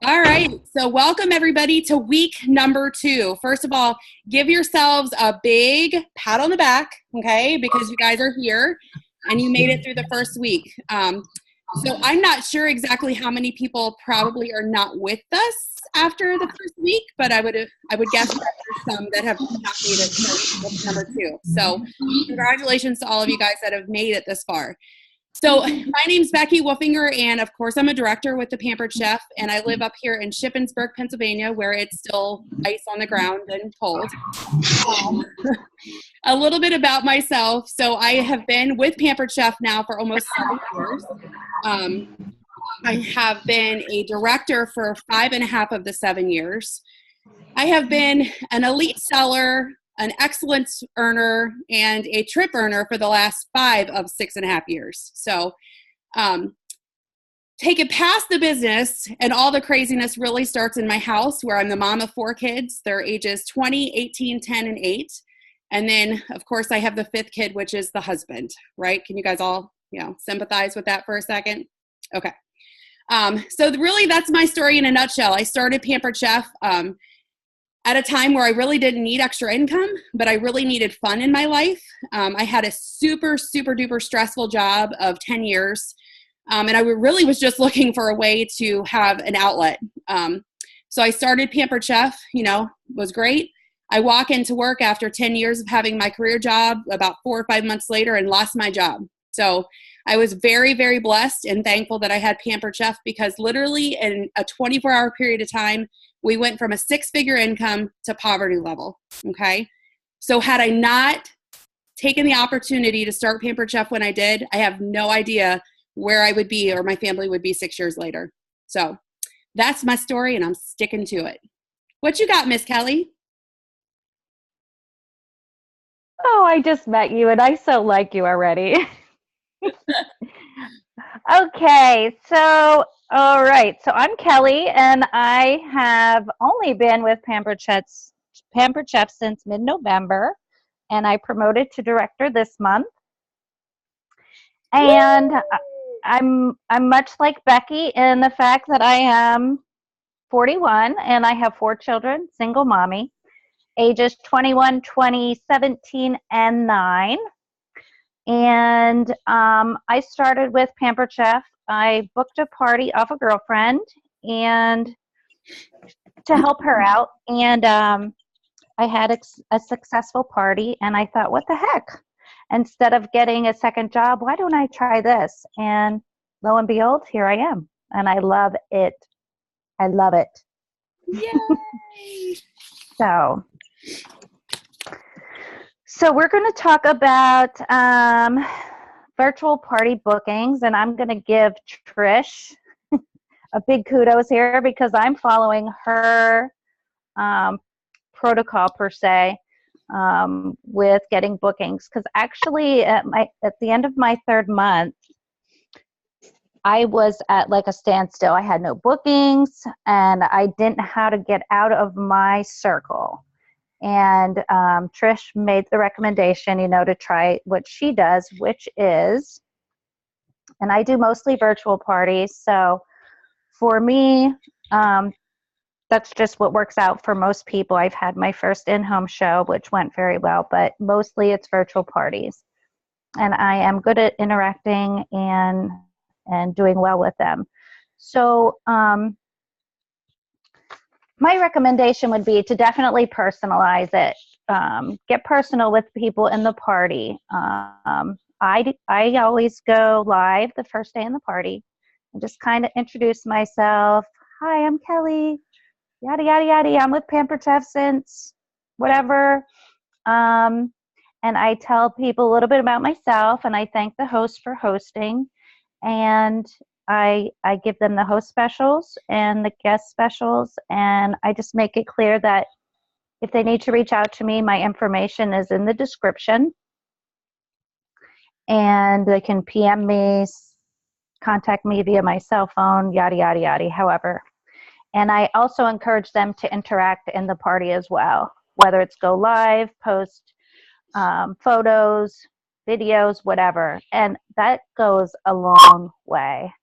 All right, so welcome everybody to week number 2. First of all, give yourselves a big pat on the back, okay, because you guys are here and you made it through the first week. So I'm not sure exactly how many people probably are not with us after the first week, but I would guess that there's some that have not made it to week number 2. So congratulations to all of you guys that have made it this far. So my name's Becky Wolfinger, and of course I'm a director with the Pampered Chef, and I live up here in Shippensburg, Pennsylvania, where it's still ice on the ground and cold. A little bit about myself. So I have been with Pampered Chef now for almost 7 years. I have been a director for 5.5 of the 7 years. I have been an elite seller, an excellence earner, and a trip earner for the last 5 of 6.5 years. So take it past the business, and all the craziness really starts in my house, where I'm the mom of 4 kids. They're ages 20, 18, 10, and 8. And then, of course, I have the 5th kid, which is the husband, right? Can you guys all, sympathize with that for a second? Okay. So really, that's my story in a nutshell. I started Pampered Chef at a time where I really didn't need extra income, but I really needed fun in my life. I had a super, super duper stressful job of 10 years. And I really was just looking for a way to have an outlet. So I started Pampered Chef, was great. I walk into work after 10 years of having my career job about 4 or 5 months later and lost my job. So I was very, very blessed and thankful that I had Pampered Chef, because literally in a 24-hour period of time, we went from a 6-figure income to poverty level, okay? So had I not taken the opportunity to start Pampered Chef when I did, I have no idea where I would be or my family would be 6 years later. So that's my story, and I'm sticking to it. What you got, Miss Kelly? Oh, I just met you, and I so like you already. Okay, so all right. So I'm Kelly, and I have only been with Pampered Chef since mid-November, and I promoted to director this month. And I'm much like Becky in the fact that I am 41 and I have 4 children, single mommy, ages 21, 20, 17, and 9. And I started with Pampered Chef. I booked a party off a girlfriend and to help her out. And I had a successful party, and I thought, what the heck? Instead of getting a second job, why don't I try this? And lo and behold, here I am. And I love it. I love it. Yay! So we're going to talk about virtual party bookings, and I'm going to give Trish a big kudos here because I'm following her protocol per se with getting bookings. Because actually, at the end of my 3rd month, I was at like a standstill. I had no bookings, and I didn't know how to get out of my circle. And Trish made the recommendation, to try what she does, which is, and I do mostly virtual parties. So for me, that's just what works out for most people. I've had my first in-home show, which went very well, but mostly it's virtual parties. And I am good at interacting and doing well with them. So my recommendation would be to definitely personalize it. Get personal with people in the party. I always go live the first day in the party and just kind of introduce myself. Hi, I'm Kelly. Yada, yada, yada. I'm with Pampered Chef since whatever. And I tell people a little bit about myself, and I thank the host for hosting. And I give them the host specials and the guest specials, and I just make it clear that if they need to reach out to me, my information is in the description, and they can PM me, contact me via my cell phone, yada, yada, yada, however. And I also encourage them to interact in the party as well, whether it's go live, post photos, videos, whatever. And that goes a long way.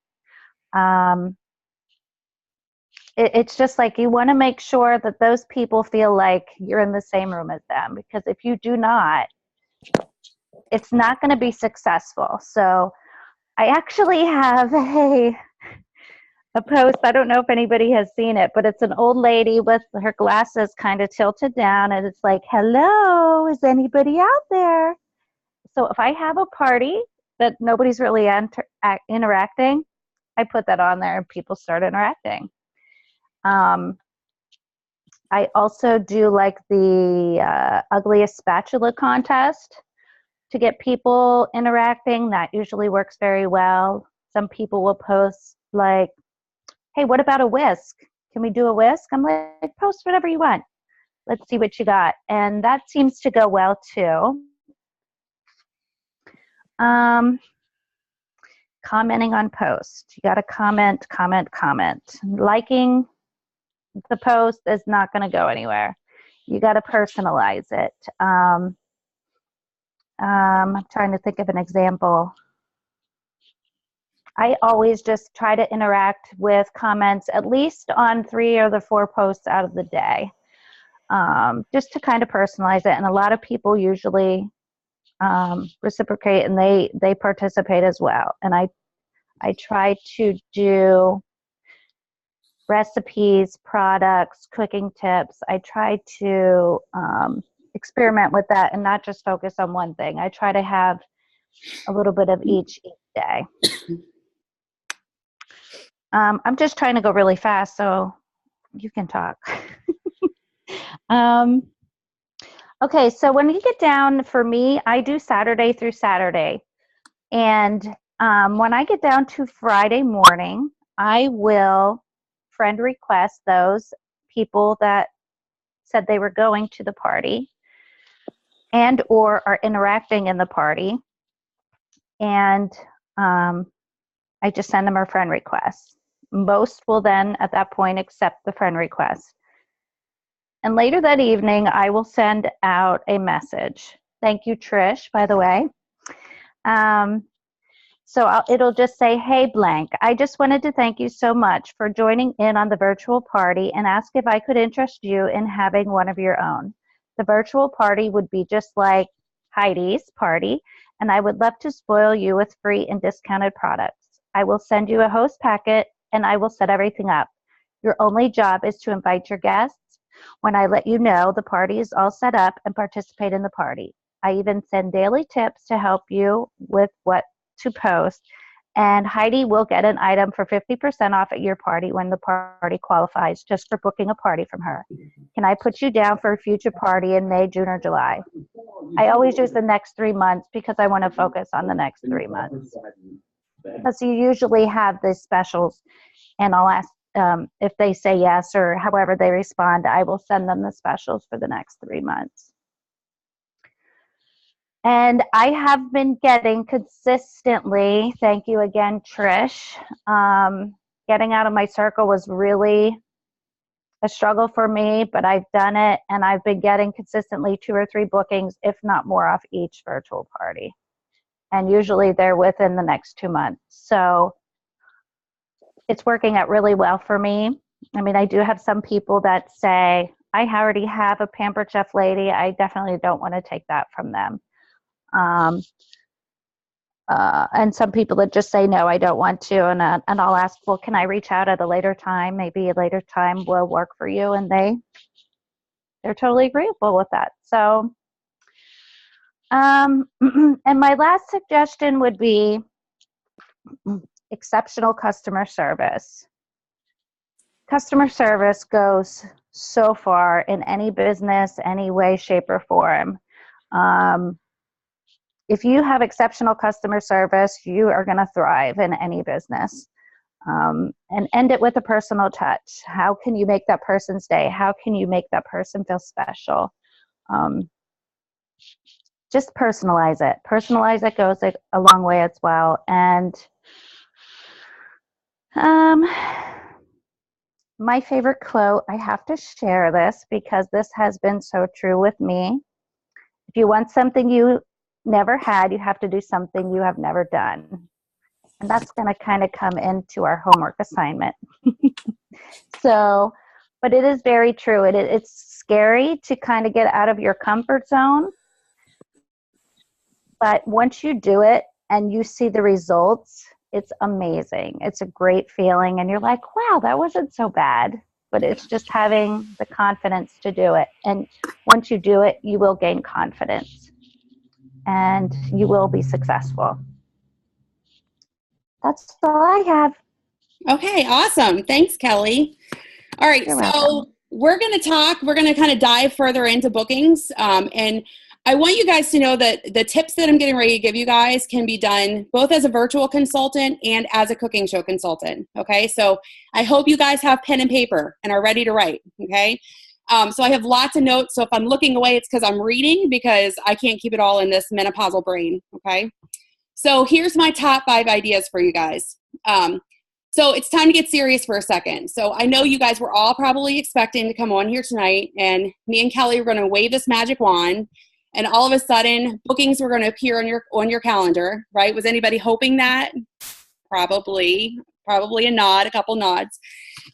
It's just like you want to make sure that those people feel like you're in the same room as them, because if you do not, it's not going to be successful. So I actually have a post. I don't know if anybody has seen it, but it's an old lady with her glasses kind of tilted down, and it's like, hello, is anybody out there? So if I have a party that nobody's really interacting, I put that on there and people start interacting. I also do like the ugliest spatula contest to get people interacting. That usually works very well. Some people will post like, hey, what about a whisk? Can we do a whisk? I'm like, post whatever you want. Let's see what you got. And that seems to go well too. Commenting on posts. You got to comment. Liking the post is not going to go anywhere. You got to personalize it. I'm trying to think of an example. I always just try to interact with comments at least on 3 or the 4 posts out of the day, just to kind of personalize it. And a lot of people usually reciprocate, and they participate as well. And I try to do recipes, products, cooking tips. I try to experiment with that and not just focus on one thing. I try to have a little bit of each day. I'm just trying to go really fast so you can talk. Okay, so when you get down, for me, I do Saturday through Saturday. And when I get down to Friday morning, I will friend request those people that said they were going to the party and or are interacting in the party. And I just send them a friend request. Most will then, at that point, accept the friend request. And later that evening, I will send out a message. Thank you, Trish, by the way. So it'll just say, hey, blank, I just wanted to thank you so much for joining in on the virtual party and ask if I could interest you in having one of your own. The virtual party would be just like Heidi's party, and I would love to spoil you with free and discounted products. I will send you a host packet, and I will set everything up. Your only job is to invite your guests. When I let you know the party is all set up, and participate in the party. I even send daily tips to help you with what to post, and Heidi will get an item for 50% off at your party when the party qualifies just for booking a party from her. Can I put you down for a future party in May, June, or July? I always use the next 3 months because I want to focus on the next 3 months. Because you usually have the specials, and I'll ask if they say yes or however they respond, I will send them the specials for the next 3 months. And I have been getting consistently, thank you again, Trish, getting out of my circle was really a struggle for me, but I've done it, and I've been getting consistently 2 or 3 bookings, if not more, off each virtual party. And usually they're within the next 2 months. So it's working out really well for me. I mean, I do have some people that say, I already have a Pampered Chef lady. I definitely don't want to take that from them. And some people that just say, no, I don't want to. And I'll ask, well, can I reach out at a later time? Maybe a later time will work for you. And they're totally agreeable with that. So, and my last suggestion would be exceptional customer service. Customer service goes so far in any business, any way, shape, or form. If you have exceptional customer service, you are going to thrive in any business. And end it with a personal touch. How can you make that person's day? How can you make that person feel special? Just personalize it. Personalize it goes a long way as well. And my favorite quote, I have to share this because this has been so true with me. If you want something you never had, you have to do something you have never done. And that's going to kind of come into our homework assignment. So, but it is very true. It's scary to kind of get out of your comfort zone. But once you do it and you see the results, it's amazing. It's a great feeling. And you're like, wow, that wasn't so bad. But it's just having the confidence to do it. And once you do it, you will gain confidence. And you will be successful. That's all I have. Okay, awesome. Thanks, Kelli. All right, You're so welcome. we're going to kind of dive further into bookings. And I want you guys to know that the tips that I'm getting ready to give you guys can be done both as a virtual consultant and as a cooking show consultant. Okay, so I hope you guys have pen and paper and are ready to write. Okay, so I have lots of notes. So if I'm looking away, it's because I'm reading, because I can't keep it all in this menopausal brain. Okay, so here's my top 5 ideas for you guys. So it's time to get serious for a second. So I know you guys were all probably expecting to come on here tonight, and me and Kelli were going to wave this magic wand, and all of a sudden bookings were going to appear on your calendar, right? Was anybody hoping that? Probably a nod, a couple nods.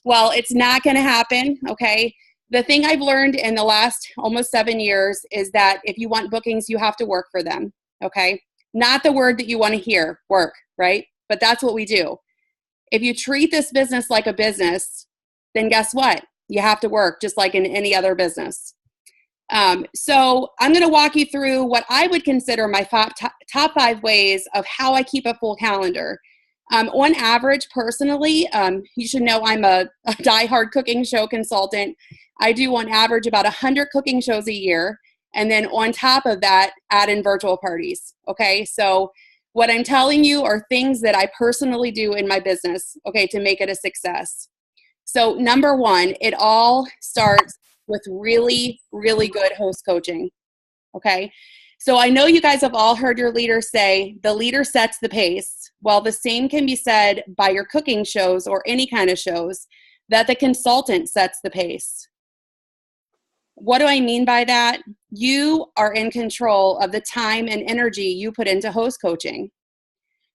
Well, it's not going to happen, okay? The thing I've learned in the last almost 7 years is that if you want bookings, you have to work for them, okay? Not the word that you want to hear, work, right? But that's what we do. If you treat this business like a business, then guess what? You have to work just like in any other business. So I'm going to walk you through what I would consider my top 5 ways of how I keep a full calendar. On average, personally, you should know I'm a diehard cooking show consultant. I do on average about 100 cooking shows a year. And then on top of that, add in virtual parties. Okay, so what I'm telling you are things that I personally do in my business, okay, to make it a success. So number 1, it all starts with really, really good host coaching, okay? So I know you guys have all heard your leader say, the leader sets the pace. Well, the same can be said by your cooking shows or any kind of shows, that the consultant sets the pace. What do I mean by that? You are in control of the time and energy you put into host coaching.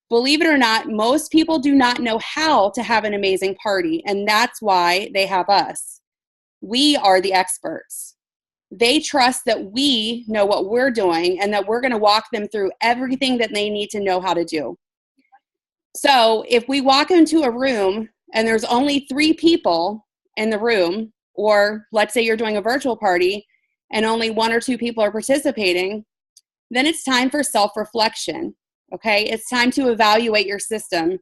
Believe it or not, most people do not know how to have an amazing party, and that's why they have us. We are the experts. They trust that we know what we're doing and that we're going to walk them through everything that they need to know how to do. So if we walk into a room and there's only 3 people in the room, or let's say you're doing a virtual party and only 1 or 2 people are participating, then it's time for self-reflection, okay? It's time to evaluate your system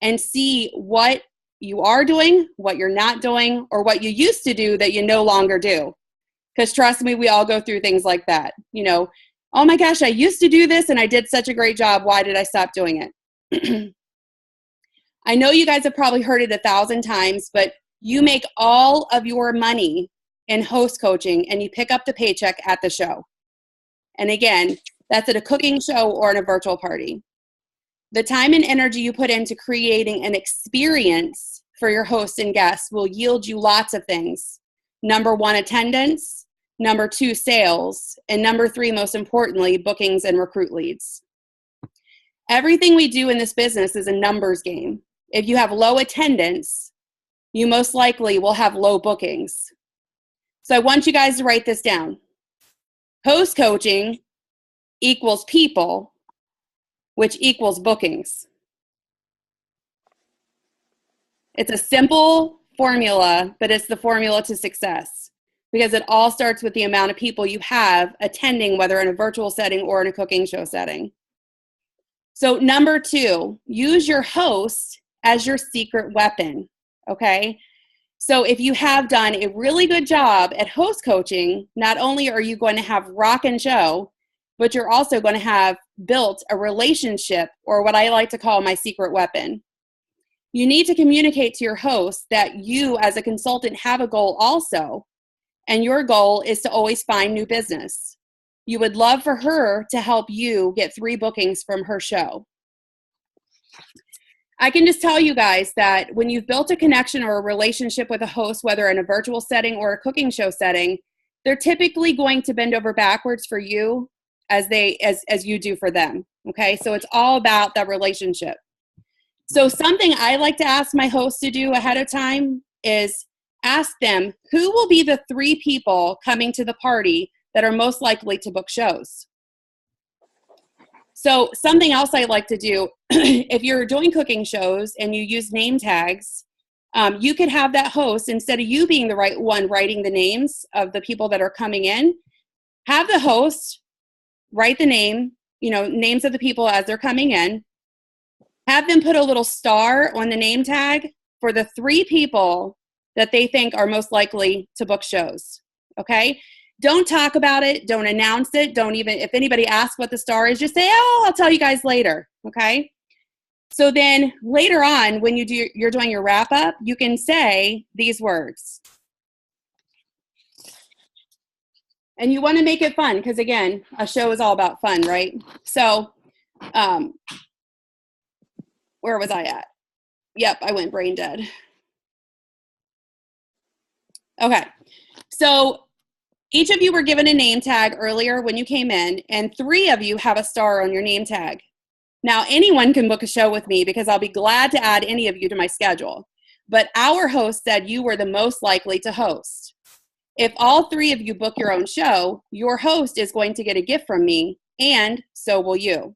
and see what you are doing, what you're not doing, or what you used to do that you no longer do. Because trust me, we all go through things like that. You know, oh my gosh, I used to do this and I did such a great job. Why did I stop doing it? I know you guys have probably heard it 1,000 times, but you make all of your money in host coaching and you pick up the paycheck at the show. And again, that's at a cooking show or in a virtual party. The time and energy you put into creating an experience for your hosts and guests will yield you lots of things. Number 1, attendance. Number 2, sales. And number 3, most importantly, bookings and recruit leads. Everything we do in this business is a numbers game. If you have low attendance, you most likely will have low bookings. So I want you guys to write this down. Host coaching equals people, which equals bookings. It's a simple formula, but it's the formula to success, because it all starts with the amount of people you have attending, whether in a virtual setting or in a cooking show setting. So number 2, use your host as your secret weapon, okay? So if you have done a really good job at host coaching, not only are you going to have rockin' show, but you're also going to have built a relationship, or what I like to call my secret weapon. You need to communicate to your host that you as a consultant have a goal also, and your goal is to always find new business. You would love for her to help you get 3 bookings from her show. I can just tell you guys that when you've built a connection or a relationship with a host, whether in a virtual setting or a cooking show setting, they're typically going to bend over backwards for you as you do for them. Okay, so it's all about that relationship. So something I like to ask my hosts to do ahead of time is ask them who will be the 3 people coming to the party that are most likely to book shows. So something else I like to do, if you're doing cooking shows and you use name tags, you could have that host, instead of you being the right one writing the names of the people that are coming in, have the host write the names of the people as they're coming in. Have them put a little star on the name tag for the 3 people that they think are most likely to book shows, okay? Don't talk about it. Don't announce it. Don't even, if anybody asks what the star is, just say, oh, I'll tell you guys later, okay? So then later on, when you're doing your wrap up, you can say these words. And you want to make it fun because, again, a show is all about fun, right? So where was I at? Yep, I went brain dead. Okay, so each of you were given a name tag earlier when you came in, and 3 of you have a star on your name tag. Now, anyone can book a show with me because I'll be glad to add any of you to my schedule. But our host said you were the most likely to host. If all 3 of you book your own show, your host is going to get a gift from me, and so will you.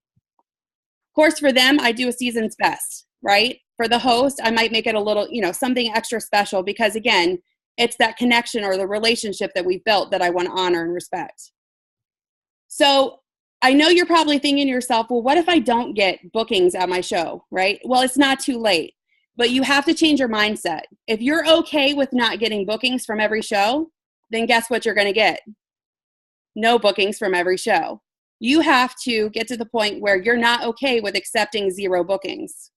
Of course, for them, I do a season's best, right? For the host, I might make it a little, something extra special because, again, it's that connection or the relationship that we've built that I want to honor and respect. So I know you're probably thinking to yourself, well, what if I don't get bookings at my show, right? Well, it's not too late, but you have to change your mindset. If you're okay with not getting bookings from every show, then guess what you're going to get? No bookings from every show. You have to get to the point where you're not okay with accepting 0 bookings.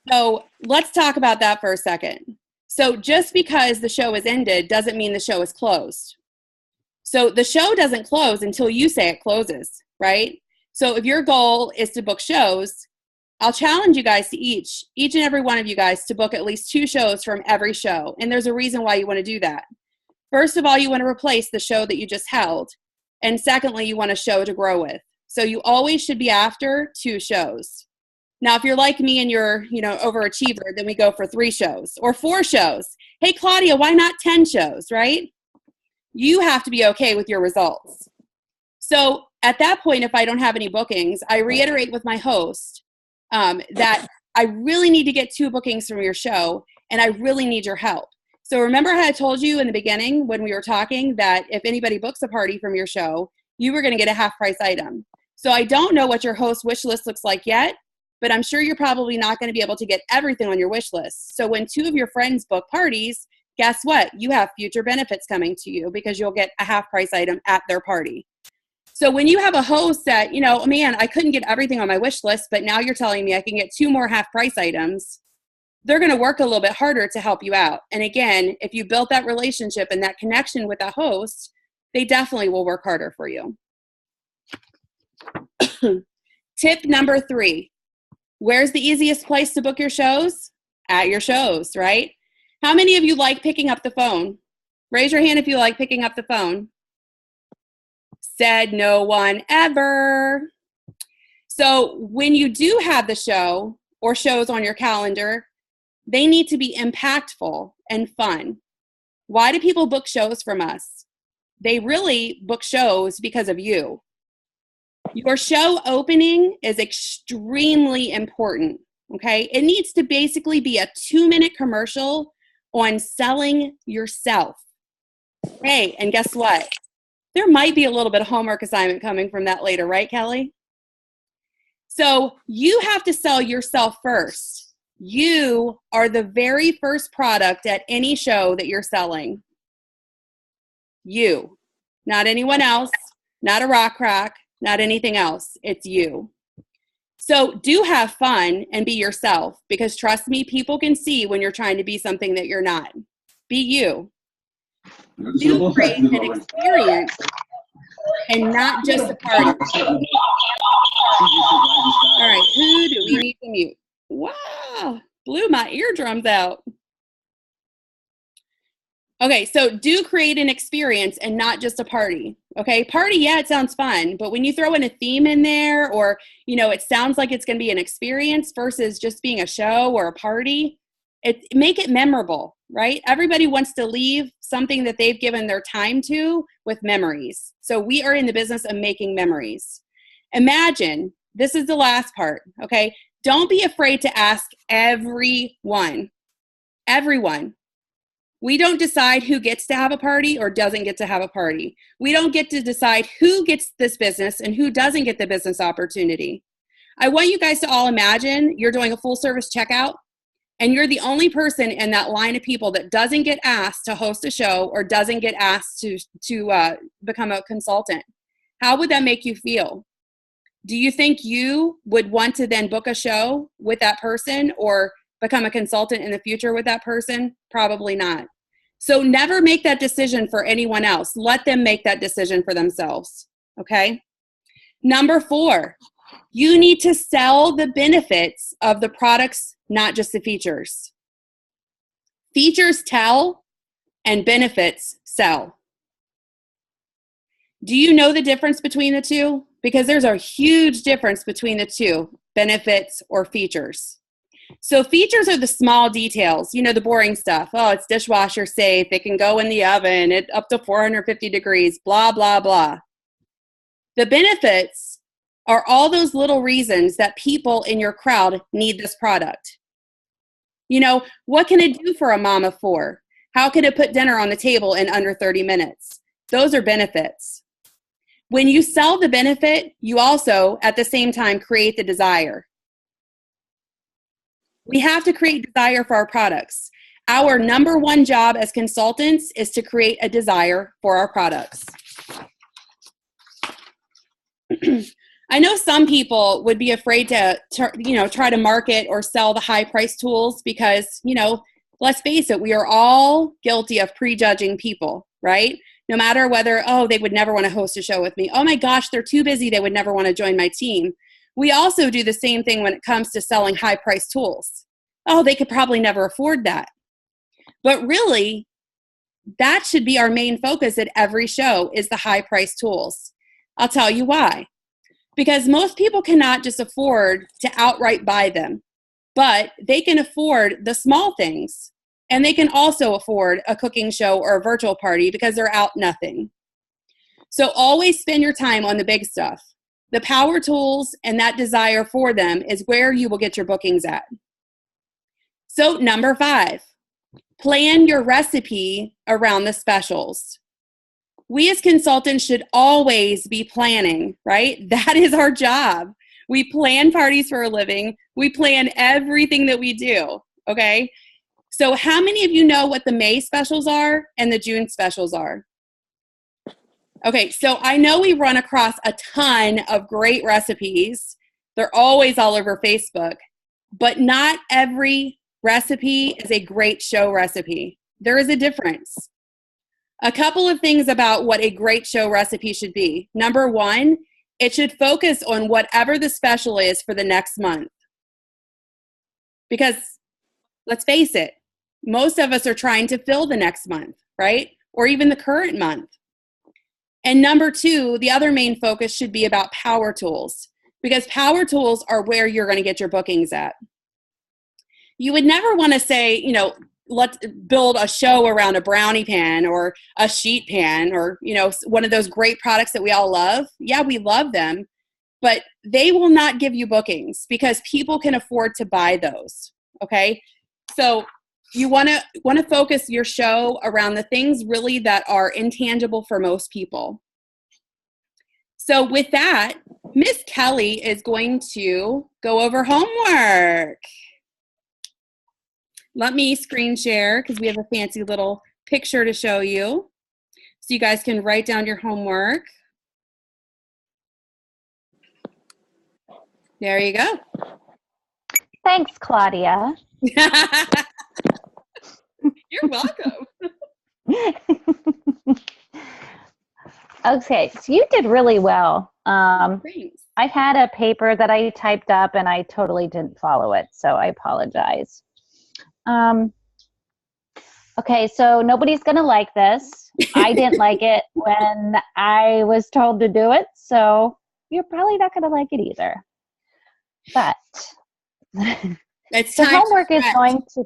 So let's talk about that for a second. So just because the show is ended doesn't mean the show is closed. So the show doesn't close until you say it closes, right? So if your goal is to book shows, I'll challenge you guys to each and every one of you guys to book at least 2 shows from every show. And there's a reason why you want to do that. First of all, you want to replace the show that you just held. And secondly, you want a show to grow with. So you always should be after 2 shows. Now, if you're like me and you're, overachiever, then we go for 3 shows or 4 shows. Hey, Claudia, why not 10 shows, right? You have to be okay with your results. So at that point, if I don't have any bookings, I reiterate with my host that I really need to get 2 bookings from your show, and I really need your help. So remember how I told you in the beginning when we were talking that if anybody books a party from your show, you were going to get a half-price item. So I don't know what your host wish list looks like yet, but I'm sure you're probably not going to be able to get everything on your wish list. So when 2 of your friends book parties, guess what? You have future benefits coming to you because you'll get a half-price item at their party. So when you have a host that, man, I couldn't get everything on my wish list, but now you're telling me I can get 2 more half-price items, they're going to work a little bit harder to help you out. And again, if you built that relationship and that connection with a host, they definitely will work harder for you. Tip number 3, where's the easiest place to book your shows? At your shows, right? How many of you like picking up the phone? Raise your hand if you like picking up the phone. Said no one ever. So when you do have the show or shows on your calendar, they need to be impactful and fun. Why do people book shows from us? They really book shows because of you. Your show opening is extremely important, okay? It needs to basically be a 2-minute commercial on selling yourself. Hey, and guess what? There might be a little bit of homework assignment coming from that later, right, Kelly? So you have to sell yourself first. You are the very first product at any show that you're selling. You, not anyone else, not a rock crack, not anything else. It's you. So do have fun and be yourself, because trust me, people can see when you're trying to be something that you're not. Be you. Do create an experience and not just a party. All right, who do we need to mute? Wow, blew my eardrums out. Okay, so do create an experience and not just a party. Okay, party, yeah, it sounds fun, but when you throw in a theme in there, or it sounds like it's going to be an experience versus just being a show or a party, make it memorable, right? Everybody wants to leave something that they've given their time to with memories. So we are in the business of making memories. Imagine, this is the last part, okay? Don't be afraid to ask everyone. Everyone. We don't decide who gets to have a party or doesn't get to have a party. We don't get to decide who gets this business and who doesn't get the business opportunity. I want you guys to all imagine you're doing a full service checkout and you're the only person in that line of people that doesn't get asked to host a show or doesn't get asked to become a consultant. How would that make you feel? Do you think you would want to then book a show with that person or become a consultant in the future with that person? Probably not. So never make that decision for anyone else. Let them make that decision for themselves, okay? Number 4, you need to sell the benefits of the products, not just the features. Features tell and benefits sell. Do you know the difference between the two? Because there's a huge difference between the two, benefits or features. So features are the small details, the boring stuff. Oh, it's dishwasher safe. It can go in the oven at up to 450 degrees, blah, blah, blah. The benefits are all those little reasons that people in your crowd need this product. What can it do for a mom of 4? How can it put dinner on the table in under 30 minutes? Those are benefits. When you sell the benefit, you also, at the same time, create the desire. We have to create desire for our products. Our number one job as consultants is to create a desire for our products. I know some people would be afraid to try to market or sell the high price tools because, let's face it, we are all guilty of prejudging people, right? No matter whether, they would never want to host a show with me. Oh my gosh, they're too busy. They would never want to join my team. We also do the same thing when it comes to selling high price tools. Oh, they could probably never afford that. But really, that should be our main focus at every show is the high price tools. I'll tell you why. Because most people cannot just afford to outright buy them, but they can afford the small things. And they can also afford a cooking show or a virtual party because they're out nothing. So always spend your time on the big stuff. The power tools and that desire for them is where you will get your bookings at. So number 5, plan your recipe around the specials. We as consultants should always be planning, right? That is our job. We plan parties for a living. We plan everything that we do, okay? So how many of you know what the May specials are and the June specials are? Okay, so I know we run across a ton of great recipes. They're always all over Facebook, but not every recipe is a great show recipe. There is a difference. A couple of things about what a great show recipe should be. Number 1, it should focus on whatever the special is for the next month. Because let's face it, most of us are trying to fill the next month, right? Or even the current month. And number 2, the other main focus should be about power tools, because power tools are where you're going to get your bookings at. You would never want to say, let's build a show around a brownie pan or a sheet pan or, one of those great products that we all love. Yeah, we love them, but they will not give you bookings because people can afford to buy those. Okay. So you want to focus your show around the things really that are intangible for most people. So with that, Miss Kelly is going to go over homework. Let me screen share because we have a fancy little picture to show you. So you guys can write down your homework. There you go. Thanks, Claudia. You're welcome. Okay, so you did really well. Thanks. I had a paper that I typed up and I totally didn't follow it, so I apologize. Okay, so nobody's going to like this. I didn't like it when I was told to do it, so you're probably not going to like it either. But It's the time homework to is going to,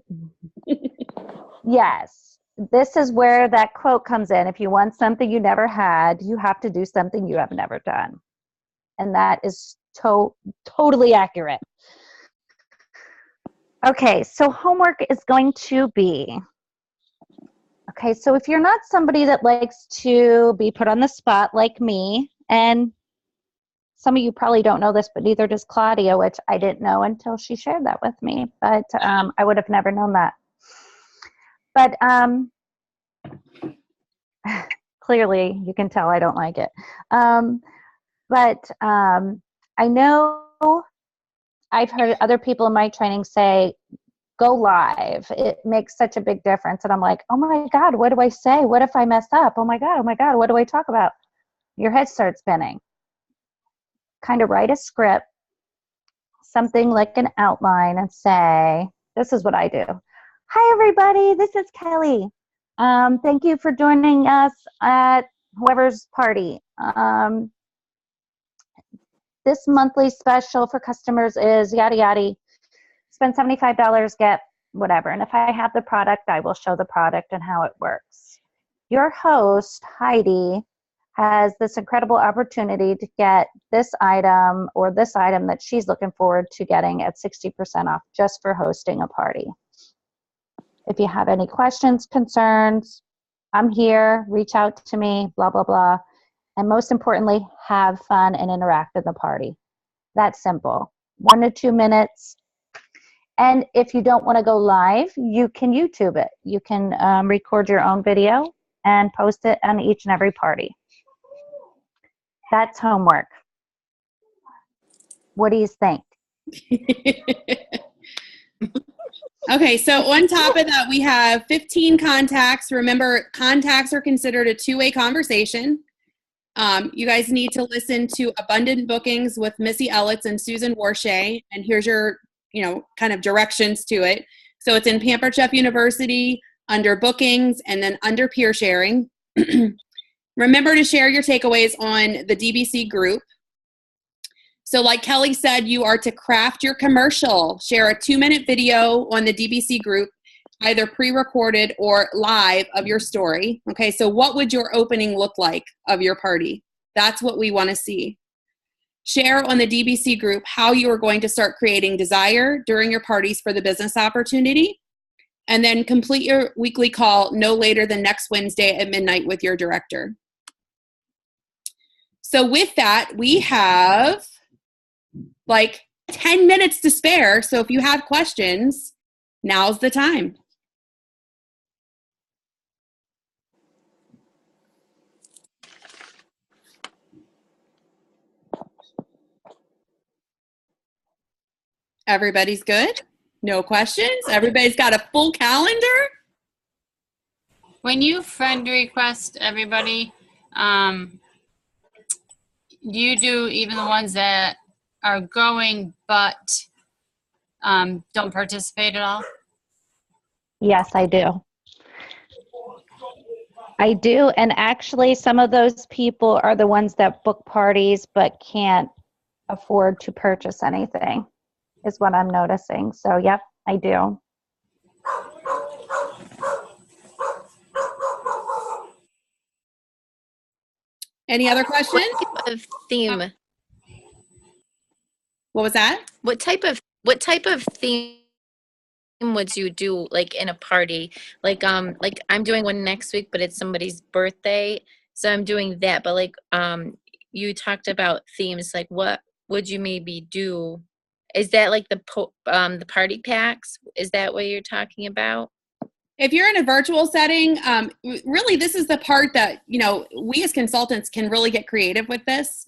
yes, this is where that quote comes in. If you want something you never had, you have to do something you have never done. And that is totally accurate. Okay, so homework is going to be, okay, so if you're not somebody that likes to be put on the spot like me, and some of you probably don't know this, but neither does Claudia, which I didn't know until she shared that with me, but I would have never known that. But clearly you can tell I don't like it. But I know I've heard other people in my training say, go live. It makes such a big difference. And I'm like, oh my God, what do I say? What if I mess up? Oh my God, what do I talk about? Your head starts spinning. Kind of write a script, something like an outline, and say, this is what I do. Hi, everybody. This is Kelli. Thank you for joining us at whoever's party. This monthly special for customers is yada yada. Spend $75, get whatever. And if I have the product, I will show the product and how it works. Your host, Heidi, has this incredible opportunity to get this item or this item that she's looking forward to getting at 60% off just for hosting a party. If you have any questions, concerns, I'm here, reach out to me, blah, blah, blah. And most importantly, have fun and interact in the party. That's simple. 1 to 2 minutes. And if you don't want to go live, you can YouTube it. You can record your own video and post it on each and every party. That's homework. What do you think? Okay, so on top of that, we have 15 contacts. Remember, contacts are considered a two-way conversation. You guys need to listen to Abundant Bookings with Missy Ellitz and Susan Warshay, and here's your, kind of directions to it. So it's in Pampered Chef University, under bookings, and then under peer sharing. Remember to share your takeaways on the DBC group. So like Kelli said, you are to craft your commercial. Share a 2-minute video on the DBC group, either pre-recorded or live, of your story. Okay, so what would your opening look like of your party? That's what we want to see. Share on the DBC group how you are going to start creating desire during your parties for the business opportunity. And then complete your weekly call no later than next Wednesday at midnight with your director. So with that, we have like 10 minutes to spare. So if you have questions, now's the time. Everybody's good? No questions? Everybody's got a full calendar? When you friend request everybody, you do even the ones that are going but don't participate at all? Yes, I do. I do, and actually some of those people are the ones that book parties but can't afford to purchase anything, is what I'm noticing. So, yep, I do. Any other questions? What type of theme? What was that? What type of theme would you do, like in a party? Like I'm doing one next week, but it's somebody's birthday, so I'm doing that. But like you talked about themes. Like what would you maybe do? Is that like the party packs? Is that what you're talking about? If you're in a virtual setting, really this is the part that, we as consultants can really get creative with this.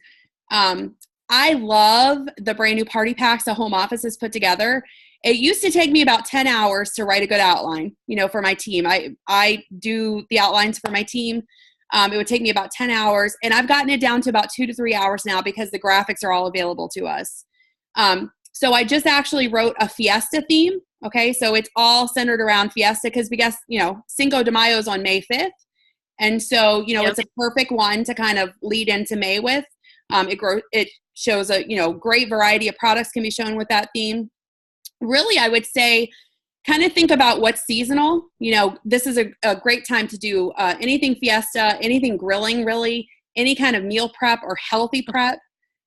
I love the brand new party packs the home office has put together. It used to take me about 10 hours to write a good outline, for my team. I do the outlines for my team. It would take me about 10 hours, and I've gotten it down to about 2 to 3 hours now because the graphics are all available to us. So I just actually wrote a fiesta theme Okay, so it's all centered around Fiesta because we guess, Cinco de Mayo is on May 5th. And so, it's a perfect one to kind of lead into May with. It shows a, great variety of products can be shown with that theme. Really, I would say kind of think about what's seasonal. This is a great time to do anything Fiesta, anything grilling, really, any kind of meal prep or healthy prep.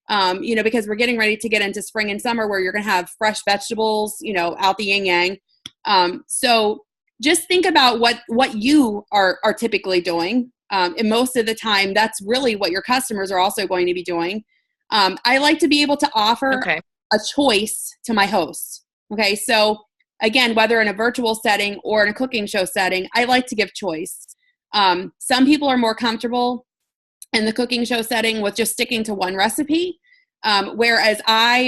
Because we're getting ready to get into spring and summer where you're going to have fresh vegetables, out the yin yang. So just think about what you are typically doing. And most of the time, that's really what your customers are also going to be doing. I like to be able to offer a choice to my hosts. Okay, so again, whether in a virtual setting or in a cooking show setting, I like to give choice. Some people are more comfortable in the cooking show setting with just sticking to one recipe. Whereas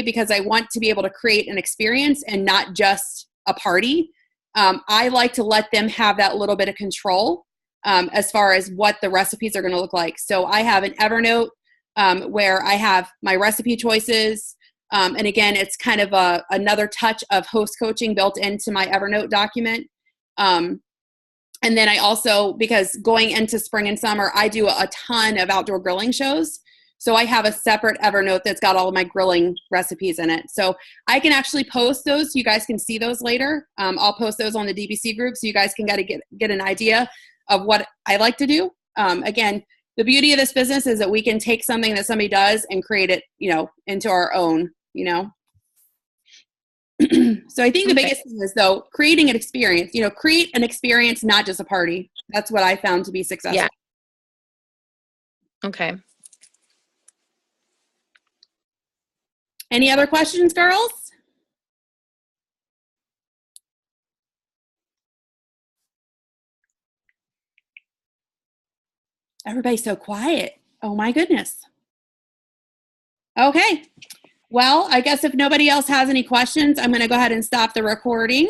because I want to be able to create an experience and not just a party, I like to let them have that little bit of control as far as what the recipes are going to look like. So I have an Evernote where I have my recipe choices. And again, it's kind of another touch of host coaching built into my Evernote document. And then I also, because going into spring and summer, I do a ton of outdoor grilling shows. So I have a separate Evernote that's got all of my grilling recipes in it. So I can actually post those so you guys can see those later. I'll post those on the DBC group so you guys can get an idea of what I like to do. Again, the beauty of this business is that we can take something that somebody does and create it, into our own, So I think the biggest thing is, though, creating an experience. Create an experience, not just a party. That's what I found to be successful. Yeah. Okay. Any other questions, girls? Everybody's so quiet. Oh, my goodness. Okay. Well, I guess if nobody else has any questions, I'm going to go ahead and stop the recording.